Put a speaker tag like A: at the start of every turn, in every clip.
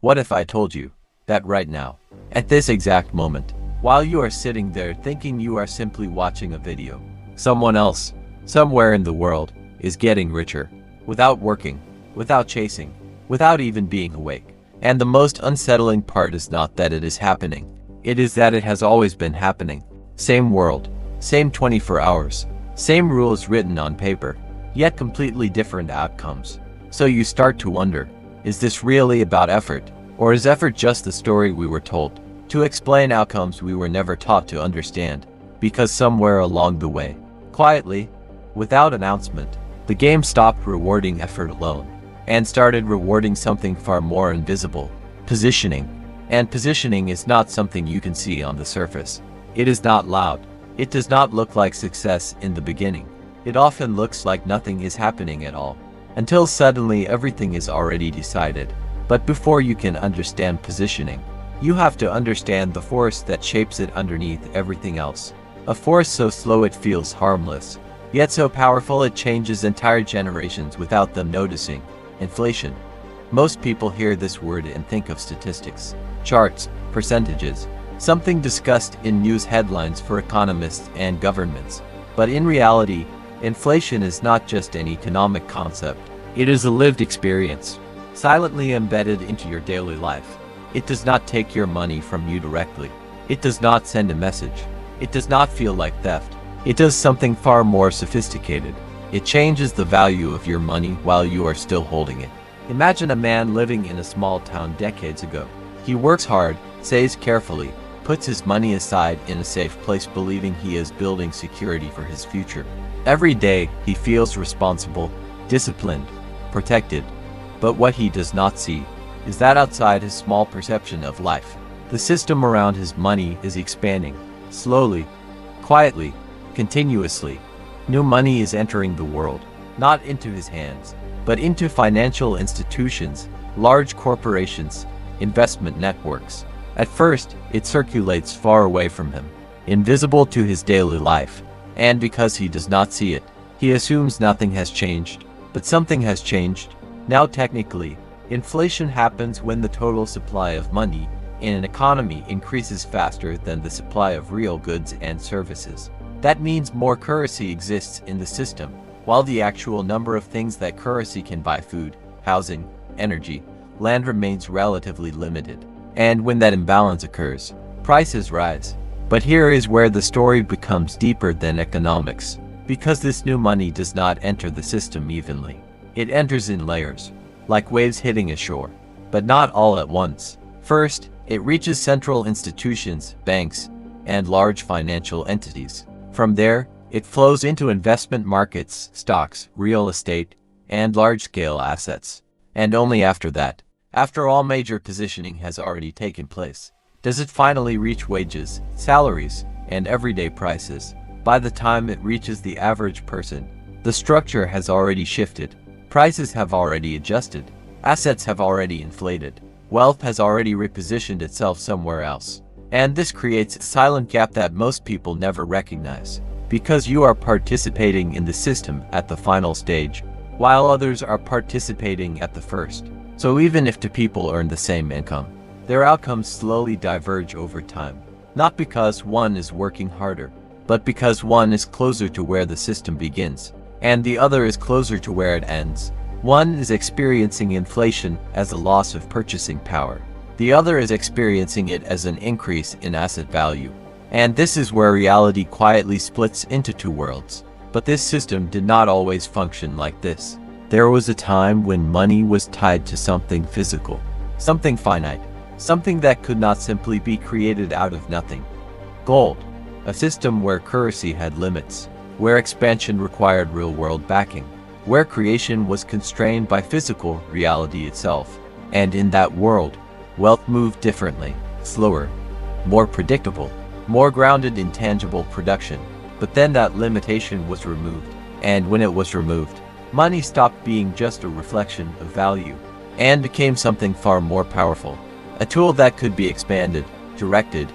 A: What if I told you that right now, at this exact moment, while you are sitting there thinking you are simply watching a video, someone else, somewhere in the world, is getting richer, without working, without chasing, without even being awake. And the most unsettling part is not that it is happening. It is that it has always been happening. Same world, same 24 hours, same rules written on paper, yet completely different outcomes. So you start to wonder, is this really about effort? Or is effort just the story we were told to explain outcomes we were never taught to understand? Because somewhere along the way, quietly, without announcement, the game stopped rewarding effort alone and started rewarding something far more invisible: positioning. And positioning is not something you can see on the surface. It is not loud. It does not look like success in the beginning. It often looks like nothing is happening at all, until suddenly everything is already decided. But before you can understand positioning, you have to understand the force that shapes it underneath everything else. A force so slow it feels harmless, yet so powerful it changes entire generations without them noticing. Inflation. Most people hear this word and think of statistics, charts, percentages, something discussed in news headlines for economists and governments. But in reality, inflation is not just an economic concept. It is a lived experience, silently embedded into your daily life. It does not take your money from you directly. It does not send a message. It does not feel like theft. It does something far more sophisticated. It changes the value of your money while you are still holding it. Imagine a man living in a small town decades ago. He works hard, saves carefully, puts his money aside in a safe place, believing he is building security for his future. Every day, he feels responsible, disciplined, protected. But what he does not see is that outside his small perception of life, the system around his money is expanding, slowly, quietly, continuously. New money is entering the world, not into his hands, but into financial institutions, large corporations, investment networks. At first, it circulates far away from him, invisible to his daily life. And because he does not see it, he assumes nothing has changed. But something has changed. Now technically, inflation happens when the total supply of money in an economy increases faster than the supply of real goods and services. That means more currency exists in the system, while the actual number of things that currency can buy, food, housing, energy, land, remains relatively limited. And when that imbalance occurs, prices rise. But here is where the story becomes deeper than economics, because this new money does not enter the system evenly. It enters in layers, like waves hitting a shore, but not all at once. First, it reaches central institutions, banks, and large financial entities. From there, it flows into investment markets, stocks, real estate, and large-scale assets. And only after that, after all major positioning has already taken place, does it finally reach wages, salaries, and everyday prices. By the time it reaches the average person, the structure has already shifted. Prices have already adjusted. Assets have already inflated. Wealth has already repositioned itself somewhere else. And this creates a silent gap that most people never recognize, because you are participating in the system at the final stage, while others are participating at the first. So even if two people earn the same income, their outcomes slowly diverge over time, not because one is working harder, but because one is closer to where the system begins, and the other is closer to where it ends. One is experiencing inflation as a loss of purchasing power. The other is experiencing it as an increase in asset value. And this is where reality quietly splits into two worlds. But this system did not always function like this. There was a time when money was tied to something physical, something finite, something that could not simply be created out of nothing. Gold, a system where currency had limits, where expansion required real-world backing, where creation was constrained by physical reality itself. And in that world, wealth moved differently, slower, more predictable, more grounded in tangible production. But then that limitation was removed. And when it was removed, money stopped being just a reflection of value and became something far more powerful. A tool that could be expanded, directed,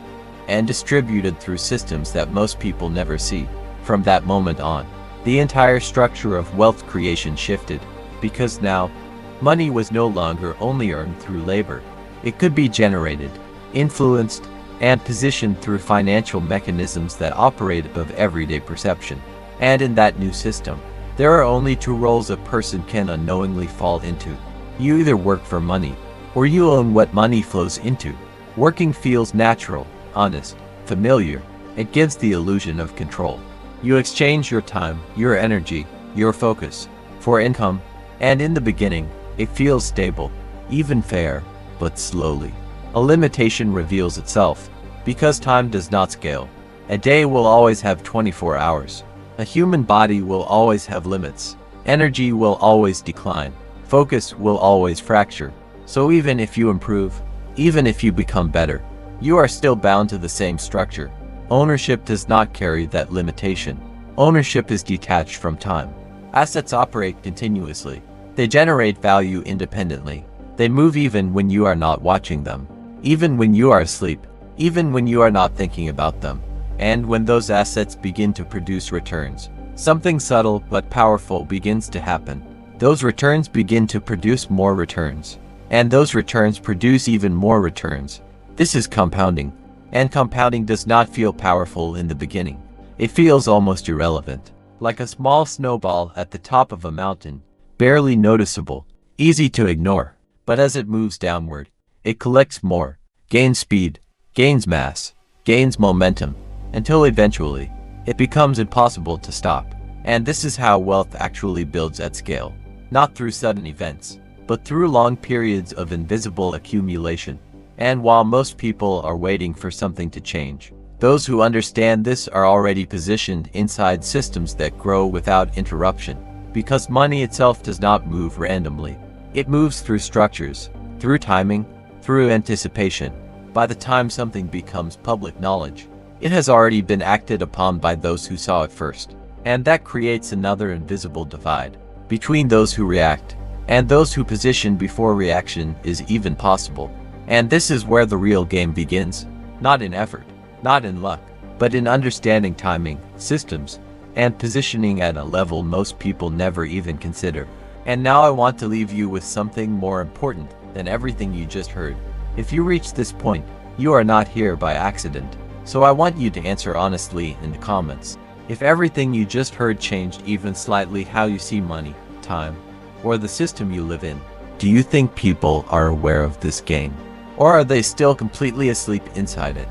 A: and distributed through systems that most people never see. From that moment on, the entire structure of wealth creation shifted, because now, money was no longer only earned through labor. It could be generated, influenced, and positioned through financial mechanisms that operate above everyday perception. And in that new system, there are only two roles a person can unknowingly fall into. You either work for money, or you own what money flows into. Working feels natural, honest, familiar. It gives the illusion of control. You exchange your time, your energy, your focus, for income, and in the beginning, it feels stable, even fair, but slowly, a limitation reveals itself, because time does not scale. A day will always have 24 hours. A human body will always have limits. Energy will always decline. Focus will always fracture. So even if you improve, even if you become better, you are still bound to the same structure. Ownership does not carry that limitation. Ownership is detached from time. Assets operate continuously. They generate value independently. They move even when you are not watching them, even when you are asleep, even when you are not thinking about them. And when those assets begin to produce returns, something subtle but powerful begins to happen. Those returns begin to produce more returns. And those returns produce even more returns. This is compounding. And compounding does not feel powerful in the beginning. It feels almost irrelevant, like a small snowball at the top of a mountain, barely noticeable, easy to ignore. But as it moves downward, it collects more, gains speed, gains mass, gains momentum, until eventually, it becomes impossible to stop. And this is how wealth actually builds at scale, not through sudden events, but through long periods of invisible accumulation. And while most people are waiting for something to change, those who understand this are already positioned inside systems that grow without interruption, because money itself does not move randomly. It moves through structures, through timing, through anticipation. By the time something becomes public knowledge, it has already been acted upon by those who saw it first. And that creates another invisible divide between those who react and those who position before reaction is even possible. And this is where the real game begins, not in effort, not in luck, but in understanding timing, systems, and positioning at a level most people never even consider. And now I want to leave you with something more important than everything you just heard. If you reach this point, you are not here by accident. So I want you to answer honestly in the comments. If everything you just heard changed even slightly how you see money, time, or the system you live in, do you think people are aware of this game? Or are they still completely asleep inside it?